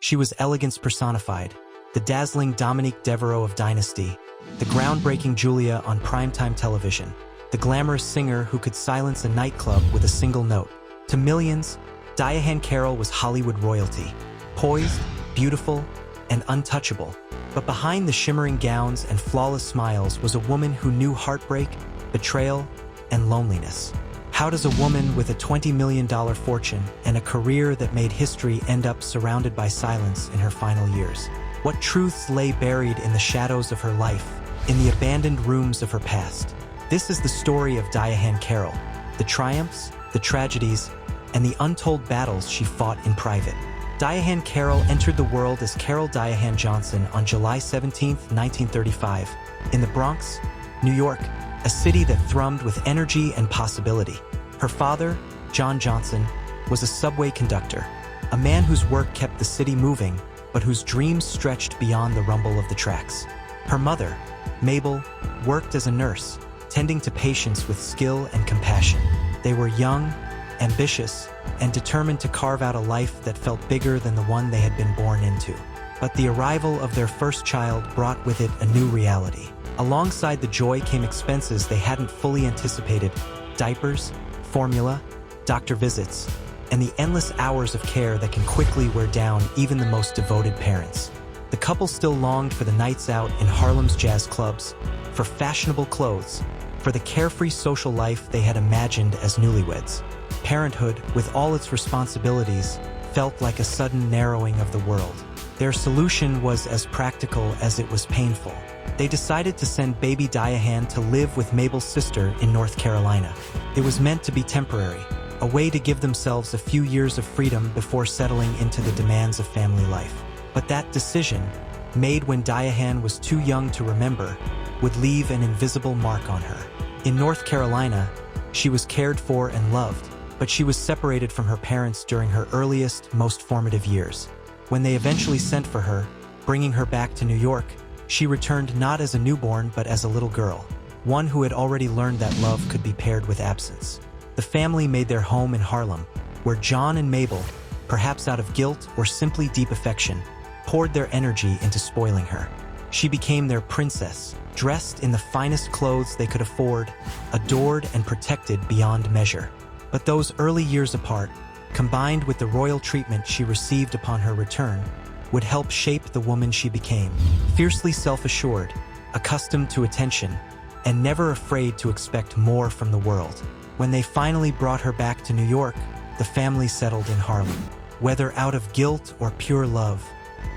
She was elegance personified, the dazzling Dominique Devereaux of Dynasty, the groundbreaking Julia on primetime television, the glamorous singer who could silence a nightclub with a single note. To millions, Diahann Carroll was Hollywood royalty, poised, beautiful, and untouchable. But behind the shimmering gowns and flawless smiles was a woman who knew heartbreak, betrayal, and loneliness. How does a woman with a $20 million fortune and a career that made history end up surrounded by silence in her final years? What truths lay buried in the shadows of her life, in the abandoned rooms of her past? This is the story of Diahann Carroll, the triumphs, the tragedies, and the untold battles she fought in private. Diahann Carroll entered the world as Carol Diahann Johnson on July 17, 1935, in the Bronx, New York, a city that thrummed with energy and possibility. Her father, John Johnson, was a subway conductor, a man whose work kept the city moving, but whose dreams stretched beyond the rumble of the tracks. Her mother, Mabel, worked as a nurse, tending to patients with skill and compassion. They were young, ambitious, and determined to carve out a life that felt bigger than the one they had been born into. But the arrival of their first child brought with it a new reality. Alongside the joy came expenses they hadn't fully anticipated: diapers, formula, doctor visits, and the endless hours of care that can quickly wear down even the most devoted parents. The couple still longed for the nights out in Harlem's jazz clubs, for fashionable clothes, for the carefree social life they had imagined as newlyweds. Parenthood, with all its responsibilities, felt like a sudden narrowing of the world. Their solution was as practical as it was painful. They decided to send baby Diahann to live with Mabel's sister in North Carolina. It was meant to be temporary, a way to give themselves a few years of freedom before settling into the demands of family life. But that decision, made when Diahann was too young to remember, would leave an invisible mark on her. In North Carolina, she was cared for and loved, but she was separated from her parents during her earliest, most formative years. When they eventually sent for her, bringing her back to New York, she returned not as a newborn but as a little girl, one who had already learned that love could be paired with absence. The family made their home in Harlem, where John and Mabel, perhaps out of guilt or simply deep affection, poured their energy into spoiling her. She became their princess, dressed in the finest clothes they could afford, adored and protected beyond measure. But those early years apart, combined with the royal treatment she received upon her return, would help shape the woman she became. Fiercely self-assured, accustomed to attention, and never afraid to expect more from the world. When they finally brought her back to New York, the family settled in Harlem. Whether out of guilt or pure love,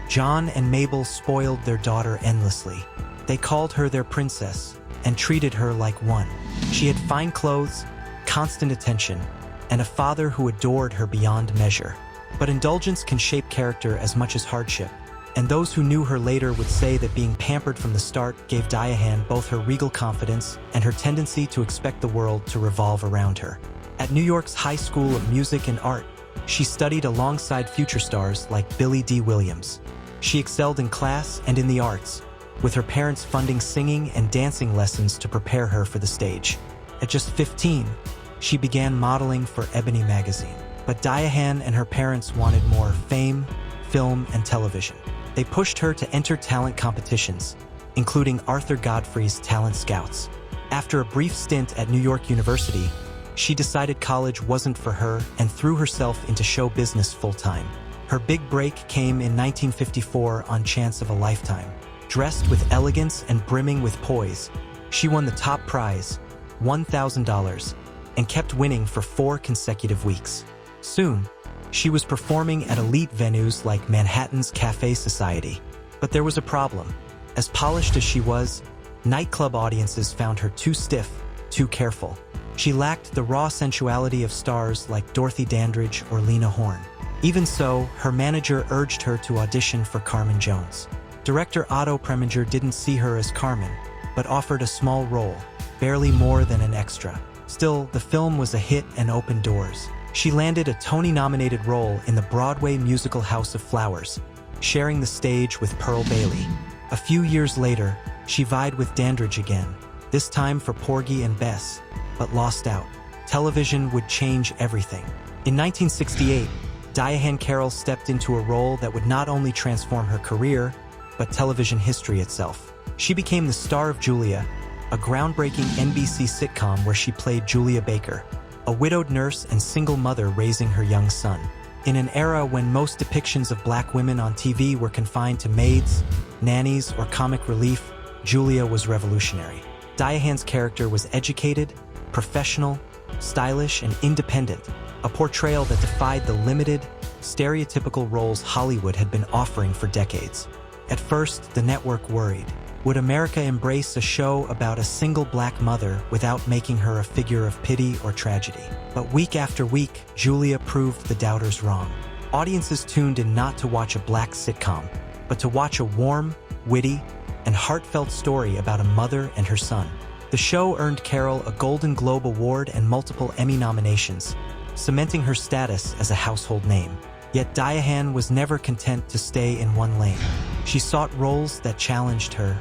John and Mabel spoiled their daughter endlessly. They called her their princess and treated her like one. She had fine clothes, constant attention, and a father who adored her beyond measure. But indulgence can shape character as much as hardship, and those who knew her later would say that being pampered from the start gave Diahann both her regal confidence and her tendency to expect the world to revolve around her. At New York's High School of Music and Art, she studied alongside future stars like Billy D. Williams. She excelled in class and in the arts, with her parents funding singing and dancing lessons to prepare her for the stage. At just 15, she began modeling for Ebony magazine. But Diahann and her parents wanted more: fame, film, and television. They pushed her to enter talent competitions, including Arthur Godfrey's Talent Scouts. After a brief stint at New York University, she decided college wasn't for her and threw herself into show business full-time. Her big break came in 1954 on Chance of a Lifetime. Dressed with elegance and brimming with poise, she won the top prize, $1,000, and kept winning for 4 consecutive weeks. Soon, she was performing at elite venues like Manhattan's Cafe Society. But there was a problem. As polished as she was, nightclub audiences found her too stiff, too careful. She lacked the raw sensuality of stars like Dorothy Dandridge or Lena Horne. Even so, her manager urged her to audition for Carmen Jones. Director Otto Preminger didn't see her as Carmen, but offered a small role, barely more than an extra. Still, the film was a hit and opened doors. She landed a Tony-nominated role in the Broadway musical House of Flowers, sharing the stage with Pearl Bailey. A few years later, she vied with Dandridge again, this time for Porgy and Bess, but lost out. Television would change everything. In 1968, Diahann Carroll stepped into a role that would not only transform her career, but television history itself. She became the star of Julia, a groundbreaking NBC sitcom where she played Julia Baker, a widowed nurse and single mother raising her young son. In an era when most depictions of black women on TV were confined to maids, nannies, or comic relief, Julia was revolutionary. Diahann's character was educated, professional, stylish, and independent, a portrayal that defied the limited, stereotypical roles Hollywood had been offering for decades. At first, the network worried. Would America embrace a show about a single black mother without making her a figure of pity or tragedy? But week after week, Julia proved the doubters wrong. Audiences tuned in not to watch a black sitcom, but to watch a warm, witty, and heartfelt story about a mother and her son. The show earned Carroll a Golden Globe Award and multiple Emmy nominations, cementing her status as a household name. Yet Diahann was never content to stay in one lane. She sought roles that challenged her,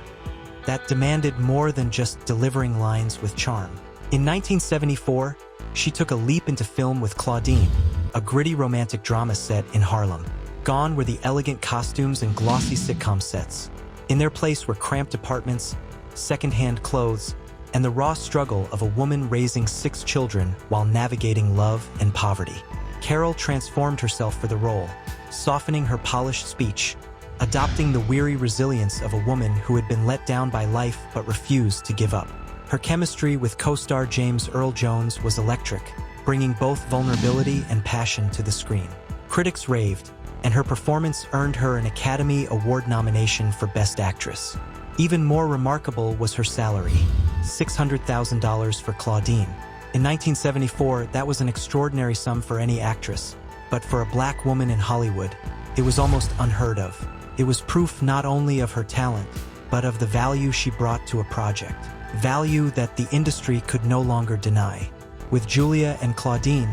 that demanded more than just delivering lines with charm. In 1974, she took a leap into film with Claudine, a gritty romantic drama set in Harlem. Gone were the elegant costumes and glossy sitcom sets. In their place were cramped apartments, second-hand clothes, and the raw struggle of a woman raising 6 children while navigating love and poverty. Carroll transformed herself for the role, softening her polished speech, adopting the weary resilience of a woman who had been let down by life but refused to give up. Her chemistry with co-star James Earl Jones was electric, bringing both vulnerability and passion to the screen. Critics raved, and her performance earned her an Academy Award nomination for Best Actress. Even more remarkable was her salary, $600,000 for Claudine. In 1974, that was an extraordinary sum for any actress, but for a black woman in Hollywood, it was almost unheard of. It was proof not only of her talent, but of the value she brought to a project. Value that the industry could no longer deny. With Julia and Claudine,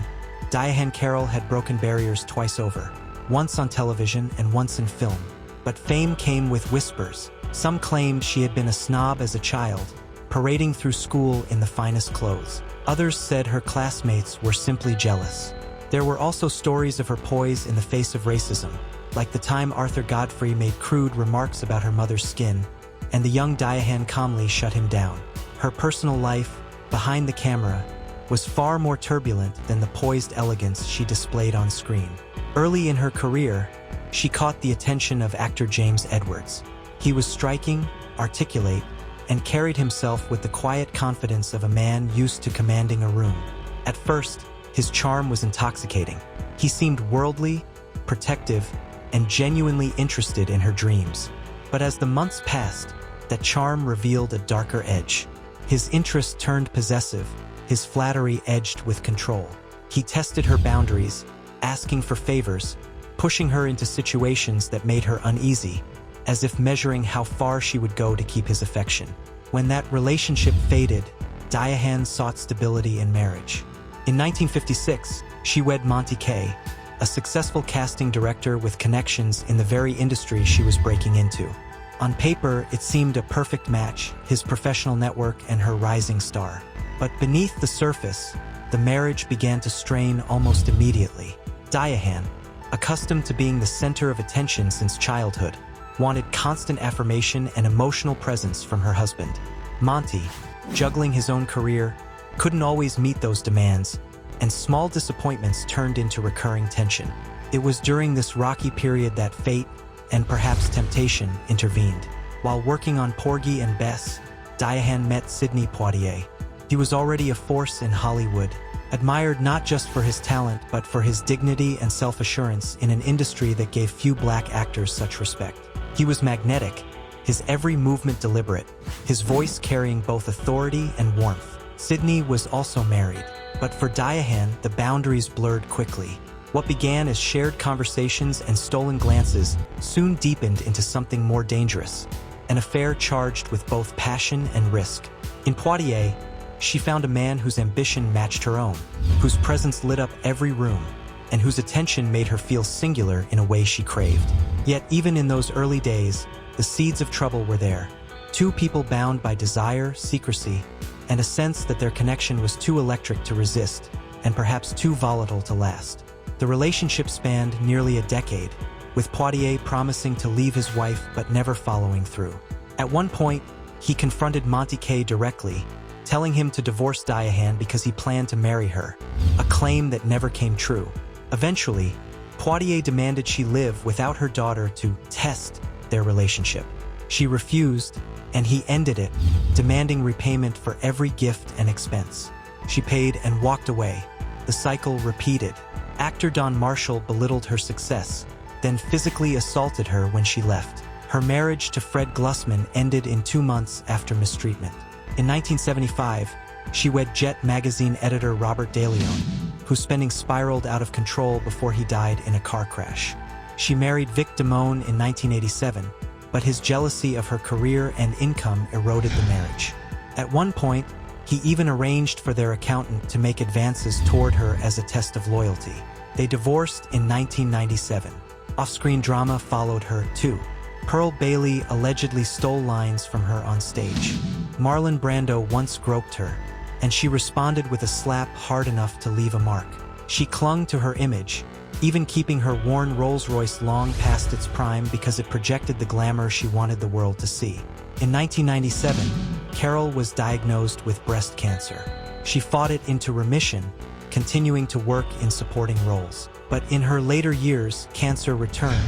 Diahann Carroll had broken barriers twice over, once on television and once in film. But fame came with whispers. Some claimed she had been a snob as a child, parading through school in the finest clothes. Others said her classmates were simply jealous. There were also stories of her poise in the face of racism, like the time Arthur Godfrey made crude remarks about her mother's skin, and the young Diahann calmly shut him down. Her personal life, behind the camera, was far more turbulent than the poised elegance she displayed on screen. Early in her career, she caught the attention of actor James Edwards. He was striking, articulate, and carried himself with the quiet confidence of a man used to commanding a room. At first, his charm was intoxicating. He seemed worldly, protective, and genuinely interested in her dreams. But as the months passed, that charm revealed a darker edge. His interest turned possessive, his flattery edged with control. He tested her boundaries, asking for favors, pushing her into situations that made her uneasy, as if measuring how far she would go to keep his affection. When that relationship faded, Diahann sought stability in marriage. In 1956, she wed Monty Kaye, a successful casting director with connections in the very industry she was breaking into. On paper, it seemed a perfect match, his professional network and her rising star. But beneath the surface, the marriage began to strain almost immediately. Diahann, accustomed to being the center of attention since childhood, wanted constant affirmation and emotional presence from her husband. Monty, juggling his own career, couldn't always meet those demands, and small disappointments turned into recurring tension. It was during this rocky period that fate, and perhaps temptation, intervened. While working on Porgy and Bess, Diahann met Sidney Poitier. He was already a force in Hollywood, admired not just for his talent but for his dignity and self-assurance in an industry that gave few black actors such respect. He was magnetic, his every movement deliberate, his voice carrying both authority and warmth. Sidney was also married, but for Diahann, the boundaries blurred quickly. What began as shared conversations and stolen glances soon deepened into something more dangerous, an affair charged with both passion and risk. In Poitier, she found a man whose ambition matched her own, whose presence lit up every room, and whose attention made her feel singular in a way she craved. Yet even in those early days, the seeds of trouble were there. Two people bound by desire, secrecy, and a sense that their connection was too electric to resist, and perhaps too volatile to last. The relationship spanned nearly a decade, with Poitier promising to leave his wife but never following through. At one point, he confronted Montiquet directly, telling him to divorce Diahann because he planned to marry her, a claim that never came true. Eventually, Poitier demanded she live without her daughter to test their relationship. She refused, and he ended it, demanding repayment for every gift and expense. She paid and walked away. The cycle repeated. Actor Don Marshall belittled her success, then physically assaulted her when she left. Her marriage to Fred Glussman ended in 2 months after mistreatment. In 1975, she wed Jet magazine editor Robert DeLeon, whose spending spiraled out of control before he died in a car crash. She married Vic Damone in 1987, but his jealousy of her career and income eroded the marriage. At one point, he even arranged for their accountant to make advances toward her as a test of loyalty. They divorced in 1997. Off-screen drama followed her, too. Pearl Bailey allegedly stole lines from her on stage. Marlon Brando once groped her, and she responded with a slap hard enough to leave a mark. She clung to her image, even keeping her worn Rolls-Royce long past its prime because it projected the glamour she wanted the world to see. In 1997, Carroll was diagnosed with breast cancer. She fought it into remission, continuing to work in supporting roles. But in her later years, cancer returned,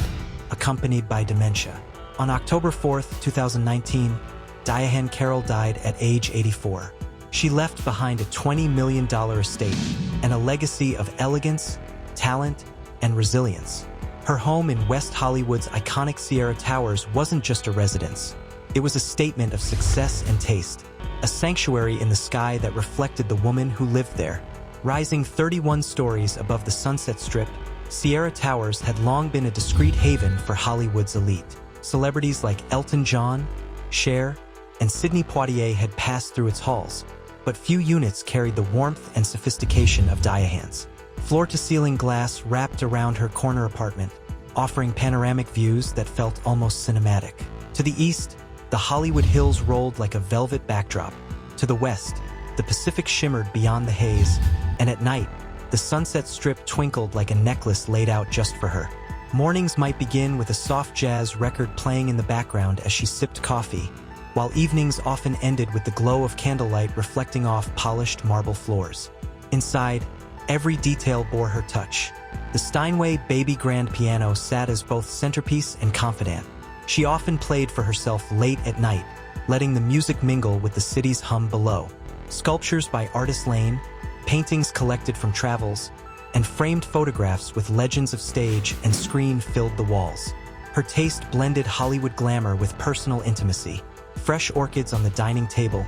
accompanied by dementia. On October 4, 2019, Diahann Carroll died at age 84. She left behind a $20 million estate and a legacy of elegance, talent, and resilience. Her home in West Hollywood's iconic Sierra Towers wasn't just a residence. It was a statement of success and taste, a sanctuary in the sky that reflected the woman who lived there. Rising 31 stories above the Sunset Strip, Sierra Towers had long been a discreet haven for Hollywood's elite. Celebrities like Elton John, Cher, and Sidney Poitier had passed through its halls, but few units carried the warmth and sophistication of Diahann's. Floor-to-ceiling glass wrapped around her corner apartment, offering panoramic views that felt almost cinematic. To the east, the Hollywood Hills rolled like a velvet backdrop. To the west, the Pacific shimmered beyond the haze, and at night, the Sunset Strip twinkled like a necklace laid out just for her. Mornings might begin with a soft jazz record playing in the background as she sipped coffee, while evenings often ended with the glow of candlelight reflecting off polished marble floors. Inside, every detail bore her touch. The Steinway baby grand piano sat as both centerpiece and confidant. She often played for herself late at night, letting the music mingle with the city's hum below. Sculptures by Artist Lane, paintings collected from travels, and framed photographs with legends of stage and screen filled the walls. Her taste blended Hollywood glamour with personal intimacy. Fresh orchids on the dining table,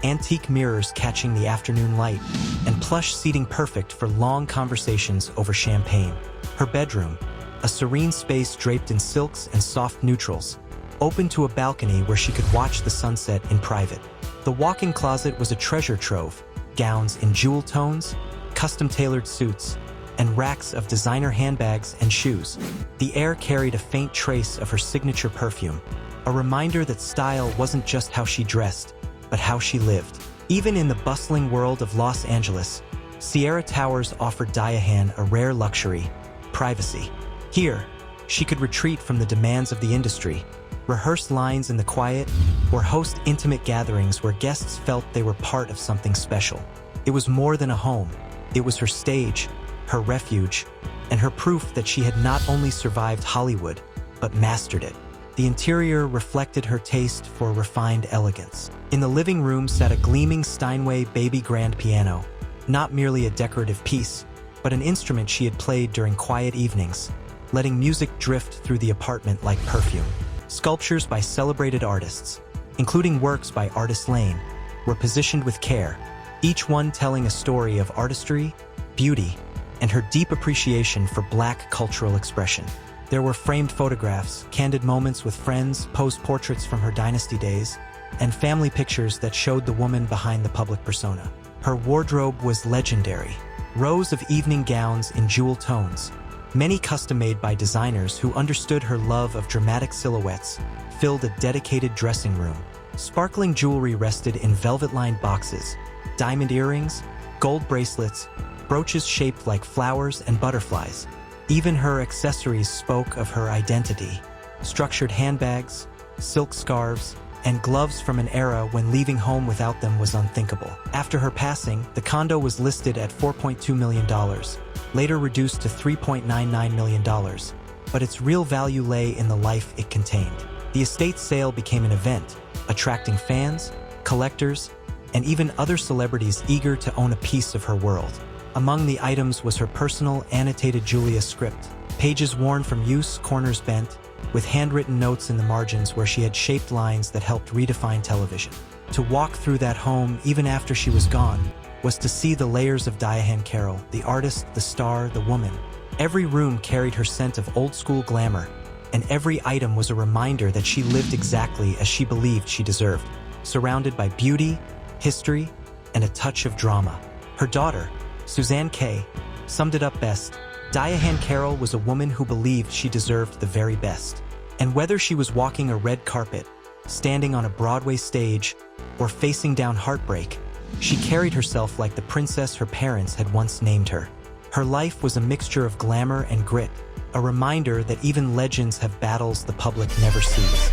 antique mirrors catching the afternoon light, and plush seating perfect for long conversations over champagne. Her bedroom, a serene space draped in silks and soft neutrals, open to a balcony where she could watch the sunset in private. The walk-in closet was a treasure trove, gowns in jewel tones, custom-tailored suits, and racks of designer handbags and shoes. The air carried a faint trace of her signature perfume, a reminder that style wasn't just how she dressed, but how she lived. Even in the bustling world of Los Angeles, Sierra Towers offered Diahann a rare luxury: privacy. Here, she could retreat from the demands of the industry, rehearse lines in the quiet, or host intimate gatherings where guests felt they were part of something special. It was more than a home. It was her stage, her refuge, and her proof that she had not only survived Hollywood, but mastered it. The interior reflected her taste for refined elegance. In the living room sat a gleaming Steinway baby grand piano, not merely a decorative piece, but an instrument she had played during quiet evenings, letting music drift through the apartment like perfume. Sculptures by celebrated artists, including works by Artist Lane, were positioned with care, each one telling a story of artistry, beauty, and her deep appreciation for Black cultural expression. There were framed photographs, candid moments with friends, posed portraits from her dynasty days, and family pictures that showed the woman behind the public persona. Her wardrobe was legendary. Rows of evening gowns in jewel tones, many custom-made by designers who understood her love of dramatic silhouettes, filled a dedicated dressing room. Sparkling jewelry rested in velvet-lined boxes, diamond earrings, gold bracelets, brooches shaped like flowers and butterflies. Even her accessories spoke of her identity. Structured handbags, silk scarves, and gloves from an era when leaving home without them was unthinkable. After her passing, the condo was listed at $4.2 million, later reduced to $3.99 million, but its real value lay in the life it contained. The estate's sale became an event, attracting fans, collectors, and even other celebrities eager to own a piece of her world. Among the items was her personal annotated Julia script, pages worn from use, corners bent, with handwritten notes in the margins where she had shaped lines that helped redefine television. To walk through that home, even after she was gone, was to see the layers of Diahann Carroll, the artist, the star, the woman. Every room carried her scent of old-school glamour, and every item was a reminder that she lived exactly as she believed she deserved, surrounded by beauty, history, and a touch of drama. Her daughter, Suzanne Kay, summed it up best. Diahann Carroll was a woman who believed she deserved the very best. And whether she was walking a red carpet, standing on a Broadway stage, or facing down heartbreak, she carried herself like the princess her parents had once named her. Her life was a mixture of glamour and grit, a reminder that even legends have battles the public never sees.